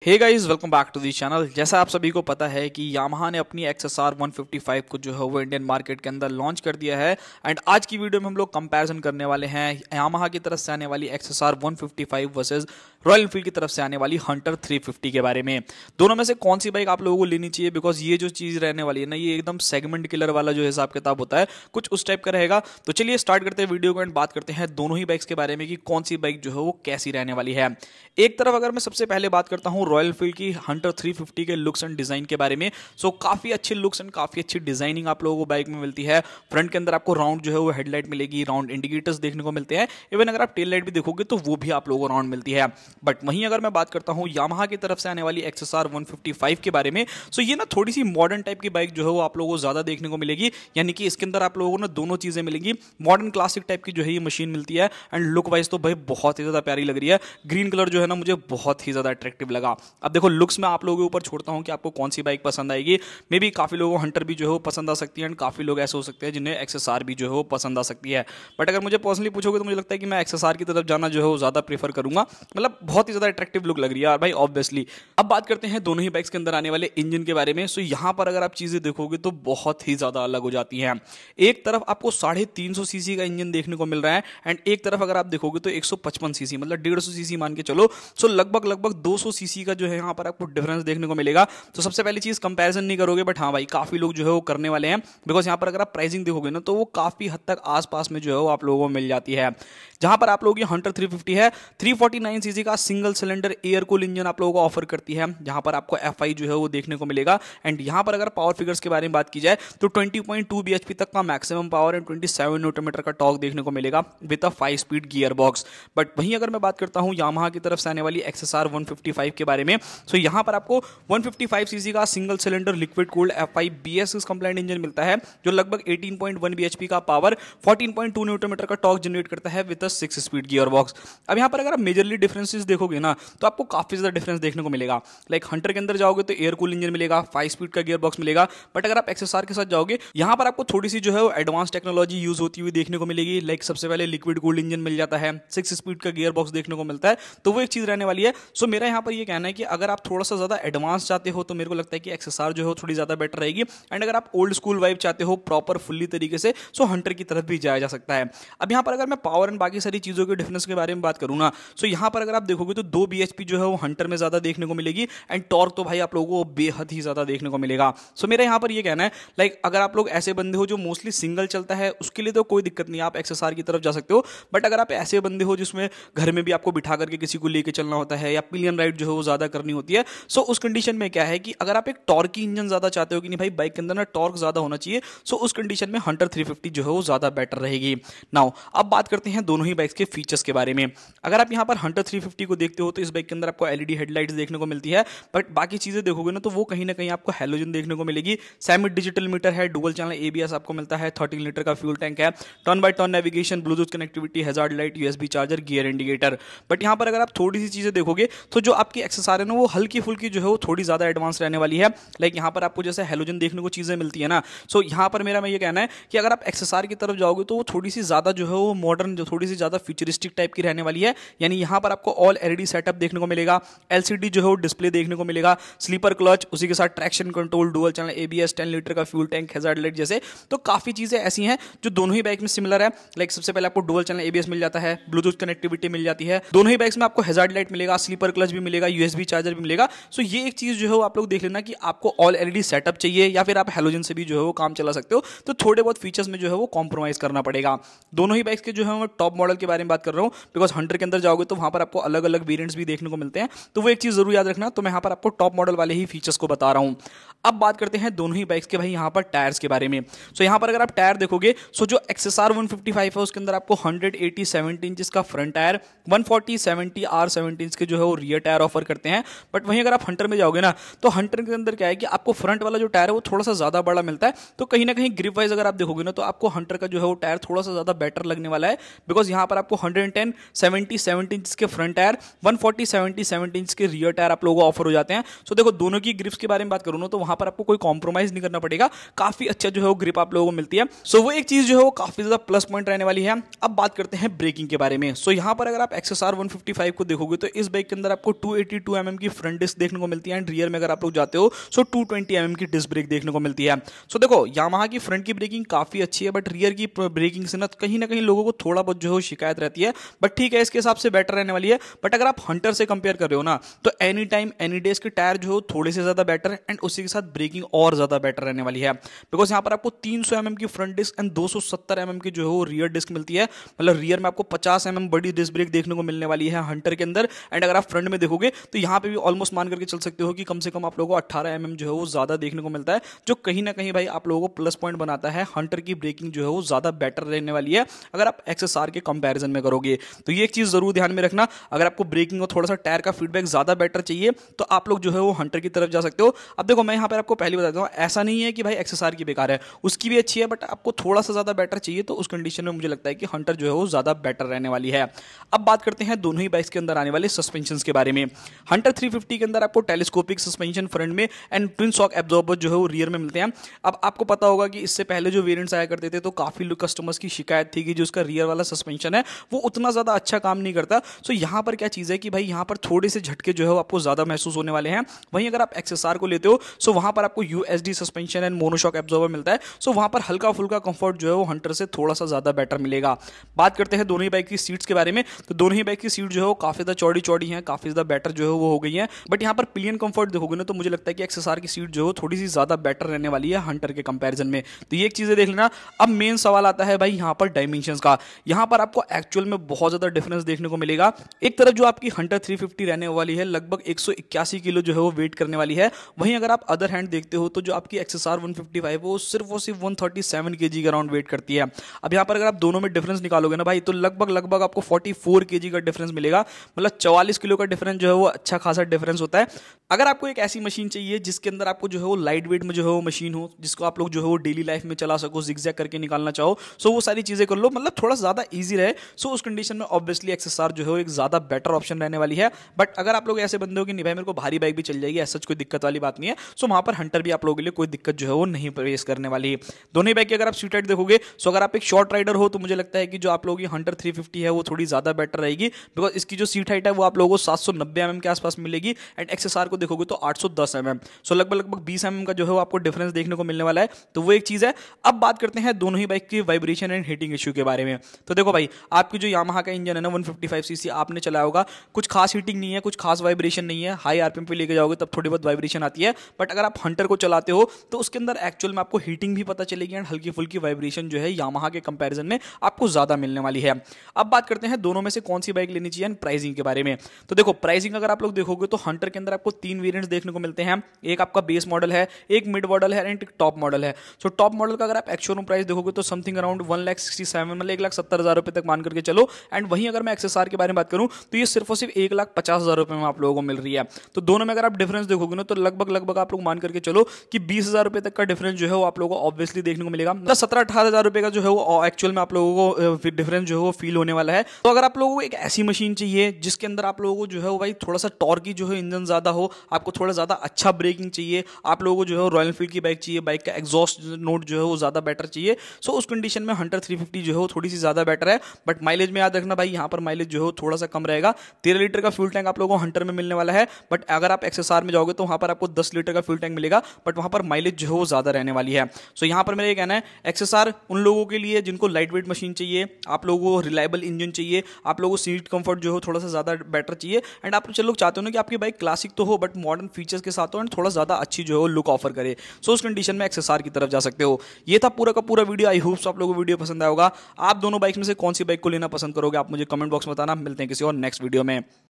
Hey guys, welcome back to the channel. जैसा आप सभी को पता है कि यामाहा ने अपनी XSR 155 को जो है वो इंडियन मार्केट के अंदर लॉन्च कर दिया है। एंड आज की वीडियो में हम लोग कंपैरिजन करने वाले हैं यामाहा की तरफ से आने वाली XSR 155 वर्सेस रॉयल एनफील्ड की तरफ से आने वाली हंटर 350 के बारे में। दोनों में से कौन सी बाइक आप लोगों को लेनी चाहिए, बिकॉज ये जो चीज़ रहने वाली है ना, ये एकदम सेगमेंट किलर वाला जो हिसाब किताब होता है, कुछ उस टाइप का रहेगा। तो चलिए स्टार्ट करते हैं वीडियो को एंड बात करते हैं दोनों ही बाइक्स के बारे में कि कौन सी बाइक जो है वो कैसी रहने वाली है। एक तरफ अगर मैं सबसे पहले बात करता हूँ रॉयल एनफील्ड की हंटर 350 के लुक्स एंड डिजाइन के बारे में, सो काफी अच्छे लुक्स एंड काफी अच्छी डिजाइनिंग आप लोगों को बाइक में मिलती है। फ्रंट के अंदर आपको राउंड जो है वो हेडलाइट मिलेगी, राउंड इंडिकेटर्स देखने को मिलते हैं। इवन अगर आप टेल लाइट भी देखोगे तो वो भी आप लोगों को राउंड मिलती है। बट वहीं अगर मैं बात करता हूँ यामाहा की तरफ से आने वाली XSR 155 के बारे में, सो ये ना थोड़ी सी मॉडर्न टाइप की बाइक जो है वो आप लोगों को ज्यादा देखने को मिलेगी। यानी कि इसके अंदर आप लोगों को ना दोनों चीजें मिलेंगी। मॉडर्न क्लासिक टाइप की जो है ये मशीन मिलती है एंड लुक वाइज तो भाई बहुत ही ज्यादा प्यारी लग रही है। ग्रीन कलर जो है ना मुझे बहुत ही ज्यादा अट्रैक्टिव लगा। अब देखो लुक्स में आप लोगों के ऊपर छोड़ता हूं कि आपको कौन सी बाइक पसंद आएगी। मे बी काफी लोगों को हंटर भी जो है वो पसंद आ सकती है एंड काफी लोग ऐसे हो सकते हैं जिन्हें XSR भी जो है वो पसंद आ सकती है। बट अगर मुझे पर्सनली पूछोगे तो मुझे लगता है कि मैं XSR की तरफ जाना जो है वो ज्यादा प्रेफर करूंगा। मतलब बहुत ही ज्यादा अट्रैक्टिव लुक लग रही है यार भाई, ऑब्वियसली। अब बात करते हैं दोनों ही बाइक्स के अंदर आने वाले इंजन के बारे में। सो यहां पर अगर आप चीजें देखोगे तो बहुत ही ज्यादा अलग हो जाती हैं। एक तरफ आपको 350 सीसी का इंजन देखने को मिल रहा है एंड एक तरफ अगर आप देखोगे तो 155 सीसी, मतलब 150 सीसी मान के चलो। सो लगभग 200 सीसी का जो है यहाँ पर आपको डिफरेंस देखने को मिलेगा। तो सबसे पहली चीज कंपैरिजन नहीं करोगे, बट हाँ भाई काफी लोग जो है वो करने वाले हैं। बिकॉज यहाँ पर अगर आप प्राइसिंग देखोगे ना तो वो काफी हद तक आसपास में जो है वो आप लोगों को मिल जाती है। जहां पर आप लोगों की हंटर 350 है 349 सीसी का single cylinder air cool engine आप लोगों को ऑफर करती है, जहां पर आपको FI जो है वो देखने को मिलेगा। एंड यहां पर अगर पावर फिगर्स के बारे में बात की जाए तो 20.2 bhp तक का maximum power and 27 newton metre का टॉर्क देखने को मिलेगा with a 5 speed gear box. But वहीं अगर मैं बात करता हूं यामाहा की तरफ से आने वाली XSR 155 के बारे में, सो यहां पर आपको 155 सीसी का single cylinder liquid cooled FI BS complaint engine मिलता है, जो लगभग 18.1 bhp का पावर 14.2 न्यूटन मीटर का टॉर्क जनरेट करता है with a 6 speed gear box. अब यहां पर अगर आप मेजरली डिफरेंसेस देखोगे ना तो आपको काफी ज्यादा डिफरेंस देखने को मिलेगा। लाइक हंटर के अंदर जाओगे तो एयर कूल इंजन मिलेगा, 5 स्पीड का गियर बॉक्स मिलेगा। बट अगर आप XSR के साथ जाओगे यहां पर आपको थोड़ी सी जो है वो एडवांस टेक्नोलॉजी यूज होती हुई देखने को मिलेगी। लाइक सबसे पहले लिक्विड कूल्ड इंजन मिल जाता है, 6 स्पीड का गियर बॉक्स देखने को मिलता है, तो वो एक चीज रहने वाली है। सो मेरा यहां पर ये कहना है कि अगर आप थोड़ा सा ज्यादा एडवांस चाहते हो तो मेरे को लगता है कि XSR जो है थोड़ी ज्यादा बेटर रहेगी। एंड अगर आप ओल्ड स्कूल वाइब चाहते हो प्रॉपर फुल्ली तरीके से, सो हंटर की तरफ भी जाया जा सकता है। अब यहां पर अगर मैं पावर एंड बाकी सारी चीजों के डिफरेंस के बारे में बात करूं ना, सो यहां पर अगर आप देखोगे तो 2 bhp जो है वो हंटर में ज्यादा देखने को मिलेगी एंड टॉर्क तो भाई आप लोगों को बेहद ही ज्यादा देखने को मिलेगा। सो मेरा यहां पर ये कहना है, लाइक अगर आप लोग ऐसे बंदे हो जो मोस्टली सिंगल चलता है उसके लिए तो कोई दिक्कत नहीं, आप XSR की तरफ जा सकते हो। बट अगर आप ऐसे बंदे हो जिसमें घर में भी आपको बिठा करके किसी को लेके चलना होता है या पिलियन राइड जो है वो ज्यादा करनी होती है, सो उस कंडीशन में क्या है कि अगर आप एक टॉर्की इंजन ज्यादा चाहते हो कि नहीं भाई बाइक के अंदर ना टॉर्क ज्यादा होना चाहिए, सो उस कंडीशन में हंटर 350 जो है वो ज्यादा बेटर रहेगी। नाउ अब बात करते हैं दोनों ही बाइक्स के फीचर्स के बारे में। अगर आप यहां पर हंटर 350 को देखते हो तो इस बाइक के अंदर आपको LED हेडलाइट्स देखने को मिलती है। बट बाकी चीजें देखोगे ना तो वो कहीं ना कहीं आपको हैलोजन देखने को मिलेगी। सेमी डिजिटल मीटर है, डुअल चैनल ABS आपको मिलता है, 13 लीटर का फ्यूल टैंक है, turn by turn navigation, Bluetooth connectivity, hazard light, USB charger, gear indicator. But यहां पर अगर आप थोड़ी सी चीजें देखोगे तो जो आपकी XSR है ना वो हल्की फुल्की जो है वो थोड़ी ज्यादा एडवांस रहने वाली है। लाइक यहां पर आपको जैसे हैलोजन देखने को चीजें मिलती है ना, सो यहां पर मेरा मैं ये कहना है कि अगर आप XSR की तरफ जाओगे तो वो थोड़ी सी ज्यादा जो है वो मॉडर्न, जो थोड़ी सी ज्यादा फ्यूचरिस्टिक टाइप की रहने वाली है। यानी यहां पर आपको ऑल LED सेटअप देखने को मिलेगा, LCD जो है वो डिस्प्ले देखने को मिलेगा, स्लीपर क्लच, उसी के साथ traction control, dual channel ABS, 10 litre का फ्यूल टैंक, हैजार्ड लाइट जैसे तो काफी चीजें ऐसी हैं जो दोनों ही बाइक में सिमिलर है। लाइक सबसे पहले आपको डुअल चैनल ABS मिल जाता है, ब्लूटूथ कनेक्टिविटी मिल जाती है, दोनों ही बाइक्स में आपको हैजार्ड लाइट मिलेगा, स्लीपर क्लच भी मिलेगा, USB चार्जर भी मिलेगा। सो ये एक चीज जो है वो आप लोग देख लेना कि आपको ऑल LED सेटअप चाहिए या फिर आप हैलोजन से भी जो है वो काम चला सकते हो, तो थोड़े बहुत फीचर्स में जो है वो कॉम्प्रोमाइज करना पड़ेगा। दोनों ही बाइक्स के जो है टॉप मॉडल के बारे में बात कर रहा हूं, बिकॉज हंटर के अंदर जाओगे तो वहां पर आपको अलग अलग वेरिएंट्स भी देखने को मिलते हैं, तो वो एक चीज जरूर याद रखना। तो मैं यहां पर आपको टॉप मॉडल वाले ही फीचर्स को बता रहा हूं। अब बात करते हैं दोनों ही बाइक्स के भाई यहां पर टायर्स के बारे में। सो यहां पर अगर आप टायर देखोगे, सो जो XSR 155 है उसके अंदर आपको 180 70 इंच का फ्रंट टायर, 140 70 R70 इंच के जो है वो रियर टायर ऑफर करते हैं। बट वहीं अगर आप हंटर में जाओगे ना तो हंटर के अंदर क्या है कि आपको फ्रंट वाला जो टायर है वो थोड़ा सा ज्यादा बड़ा मिलता है। तो कहीं ना कहीं ग्रिप वाइज अगर आप देखोगे ना तो आपको हंटर का जो है वो टायर थोड़ा सा ज्यादा बेटर लगने वाला है, बिकॉज यहां पर आपको 110 70 इंच के फ्रंट टायर 140/70 इंच के रियर टायर आप लोगों को ऑफर हो जाते हैं। सो देखो दोनों की ग्रिप्स के बारे में बात करूँ ना तो वहां पर आपको कोई कॉम्प्रोमाइज नहीं करना पड़ेगा, काफी अच्छा जो है वो ग्रिप आप लोगों को मिलती है। सो वो एक चीज जो है वो काफी ज्यादा प्लस पॉइंट रहने वाली है। अब बात करते हैं ब्रेकिंग के बारे में। सो यहाँ पर अगर आप XSR 155 को देखोगे तो इस बाइक के अंदर आपको 282 mm की फ्रंट डिस्क देखने को मिलती है एंड रियर में अगर आप लोग जाते हो सो 220 mm की डिस्क ब्रेक देखने को मिलती है। सो देखो यामाहा की फ्रंट की ब्रेकिंग काफी अच्छी है, बट रियर की ब्रेकिंग से ना कहीं लोगों को थोड़ा बहुत जो है शिकायत रहती है, बट ठीक है इसके हिसाब से बेटर रहने वाली है। बट अगर आप हंटर से कंपेयर कर रहे हो ना तो एनी टाइम एनी डे के टायर जो थोड़े से ज्यादा बेटर है एंड उसी के साथ ब्रेकिंग और ज्यादा बेटर रहने वाली है। बिकॉज यहाँ पर आपको 300 mm की फ्रंट डिस्क एंड 270 mm की जो है वो रियर डिस्क मिलती है। मतलब रियर में आपको 50 mm बड़ी डिस्क ब्रेक देखने को मिलने वाली है हंटर के अंदर। एंड अगर आप फ्रंट में देखोगे तो यहाँ पे भी ऑलमोस्ट मान करके चल सकते हो कि कम से कम आप लोगों को 18 mm जो है वो ज्यादा देखने को मिलता है, जो कहीं ना कहीं भाई आप लोगों को प्लस पॉइंट बनाता है। हंटर की ब्रेकिंग जो है वो ज्यादा बेटर रहने वाली है अगर आप XSR के कंपैरिजन में करोगे तो ये एक चीज जरूर ध्यान में रखना। अगर आपको ब्रेकिंग और थोड़ा सा टायर का फीडबैक ज्यादा बेटर चाहिए तो आप लोग जो है वो हंटर की तरफ जा सकते हो। अब देखो मैं यहाँ पर आपको पहले बता दूं, ऐसा नहीं है कि भाई XSR की बेकार है, उसकी भी अच्छी है, बट आपको थोड़ा सा ज्यादा बेटर चाहिए तो उस कंडीशन में मुझे लगता है कि हंटर जो है वो ज्यादा बेटर रहने वाली है। अब बात करते हैं दोनों ही बाइक्स के अंदर आने वाले सस्पेंशन के बारे में। हंटर 350 के अंदर आपको टेलीस्कोपिक सस्पेंशन फ्रंट में एंड ट्विन शॉक एब्जॉर्बर जो है वो रियर में मिलते हैं। अब आपको पता होगा कि इससे पहले जो वेरिएंट्स आया करते थे तो काफी लोग कस्टमर्स की शिकायत थी कि जो उसका रियर वाला सस्पेंशन है वो उतना ज्यादा अच्छा काम नहीं करता। सो यहाँ पर क्या चीज है कि भाई यहाँ पर थोड़े से झटके जो है वो आपको ज्यादा महसूस होने वाले हैं। वहीं अगर आप XSR को लेते हो सो वहां पर आपको USD suspension and monoshock absorber मिलता है। सो वहां पर हल्का फुल्का कंफर्ट जो है वो हंटर से थोड़ा सा ज्यादा बेटर मिलेगा। बात करते हैं दोनों ही बाइक की सीट्स के बारे में, तो दोनों ही बाइक की सीट जो है वो काफी ज्यादा चौड़ी चौड़ी है, काफी ज्यादा बेटर जो है वो हो गई है। बट यहाँ पर पिलियन कंफर्ट देखोगे ना तो मुझे लगता है कि XSR की सीट जो है थोड़ी सी ज्यादा बेटर रहने वाली है हंटर के कंपैरिजन में। तो ये एक चीज देख लेना। अब मेन सवाल आता है भाई यहाँ पर डायमेंशंस का। यहाँ पर आपको एक्चुअल में बहुत ज्यादा डिफरेंस देखने को मिलेगा। एक तरफ जो आपकी हंटर 350 रहने वाली है लगभग 181 किलो जो है वो वेट करने वाली है, वहीं अगर आप अदर हैंड देखते हो तो जो आपकी XSR 155 वो सिर्फ 137 kg का अराउंड वेट करती है। अब यहाँ पर अगर आप दोनों में डिफरेंस निकालोगे ना भाई तो लगभग आपको 44 kg का डिफरेंस मिलेगा। मतलब 44 किलो का डिफरेंस जो है वो अच्छा खासा डिफरेंस होता है। अगर आपको एक ऐसी मशीन चाहिए जिसके अंदर आपको जो है वो लाइट वेट में जो है वो मशीन हो, जिसको आप लोग जो है वो डेली लाइफ में चला सको, जिगजैग करके निकालना चाहो, सो वो सारी चीजें कर लो, मतलब थोड़ा ज्यादा इजी रहे। सो उस कंडीशन में ऑब्वियसली XSR जो है वो एक ज्यादा बेटर ऑप्शन रहने वाली है। बट अगर आप लोग ऐसे बंदे हो कि नहीं भाई मेरे को भारी बाइक भी चल जाएगी, ऐसा कोई दिक्कत वाली बात नहीं है, सो वहां पर हंटर भी आप लोगों के लिए कोई दिक्कत जो है वो नहीं फेस करने वाली है। दोनों ही बाइक की अगर आप सीट हाइट देखोगे, सो अगर आप एक शॉर्ट राइडर हो तो मुझे लगता है कि जो आप लोगों की हंटर 350 है वो थोड़ी ज्यादा बेटर रहेगी, बिकॉज इसकी जो सीट हाइट है वो आप लोगों को 790 mm के आसपास मिलेगी एंड XSR को देखोगे तो 810 mm। सो लगभग 20 mm का जो है वो आपको डिफरेंस देखने को मिलने वाला है, तो वो एक चीज है। अब बात करते हैं दोनों ही बाइक की वाइब्रेशन एंड हीटिंग इश्यू के बारे में। तो देखो भाई आपकी जो यामाहा का इंजन है ना 155cc आपने चलाया होगा, कुछ खास हीटिंग नहीं है, कुछ खास वाइब्रेशन नहीं है। हाई आरपीएम पे लेके जाओगे तब थोड़ी बहुत वाइब्रेशन आती है, बट अगर आप हंटर को चलाते हो तो उसके अंदर एक्चुअल में आपको हीटिंग भी पता चलेगी एंड हल्की फुल्की वाइब्रेशन जो है यामाहा के कंपैरिजन में आपको ज्यादा मिलने वाली है। अब बात करते हैं दोनों में से कौन सी बाइक लेनी चाहिए एंड प्राइसिंग के बारे में। तो देखो प्राइसिंग अगर आप लोग देखोगे तो हंटर के अंदर आपको 3 वेरिएंट्स देखने को मिलते हैं। एक आपका बेस मॉडल है, एक मिड मॉडल है एंड एक टॉप मॉडल है। सो टॉप मॉडल का अगर आप एक्चुअल प्राइस देखोगे तो समथिंग अराउंड 1,67,000 मतलब 1,70,000 रुपए तक मान करके चलो। एंड वहीं अगर मैं XSR के बारे में बात करूं तो ये सिर्फ और सिर्फ 1,50,000 रुपए में आप लोगों को मिल रही है। तो दोनों में अगर आप डिफरेंस देखोगे ना तो लगभग आप लोग मान करके चलो कि 20,000 रुपए तक का डिफरेंस जो है वो आप लोगों को ऑब्वियसली देखने को मिलेगा। मतलब 17-18,000 रुपए का जो है वो एक्चुअल में आप लोगों को डिफरेंस जो है वो फील होने वाला है। तो अगर आप लोगों को एक ऐसी मशीन चाहिए जिसके अंदर आप लोगों को जो है वो भाई थोड़ा सा टॉर्की जो है इंजन ज्यादा हो, आपको थोड़ा ज्यादा अच्छा ब्रेकिंग चाहिए, आप लोगों को जो है रॉयल एनफील्ड की बाइक चाहिए, बाइक का एग्जॉस्ट नोट जो है वो ज्यादा बेटर चाहिए, सो उस कंडीशन में हंटर 350 जो है वो थोड़ी सी ज्यादा बेटर है। बट माइलेज में याद रखना भाई यहाँ पर माइलेज जो है थोड़ा सा कम रहेगा। 13 लीटर का फ्यूल टैंक आप लोगों को हंटर में मिलने वाला है, बट अगर आप XSR में जाओगे तो वहां पर आपको 10 लीटर का फ्यूल टैंक मिलेगा, बट वहां पर माइलेज जो है वो ज्यादा रहने वाली है। सो यहाँ पर मेरा ये कहना है XSR उन लोगों के लिए जिनको लाइट वेट मशीन चाहिए, आप लोगों को रिलायबल इंजन चाहिए, आप लोगों को सीट कंफर्ट जो है थोड़ा सा ज्यादा बेटर चाहिए, एंड आप लोग चाहते हो ना कि आपकी बाइक क्लासिक तो हो बट मॉडर्न फीचर्स के साथ हो एंड थोड़ा ज्यादा अच्छी जो है लुक ऑफर करे, सो उस कंडीशन में XSR की तरफ जा सकते हो। ये था पूरा का पूरा वीडियो। आई होप आप लोगों को वीडियो पसंद आया होगा। आप दोनों बाइक में से कौन सी बाइक को लेना पसंद करोगे आप मुझे कमेंट बॉक्स में बताना। मिलते हैं किसी और नेक्स्ट वीडियो में।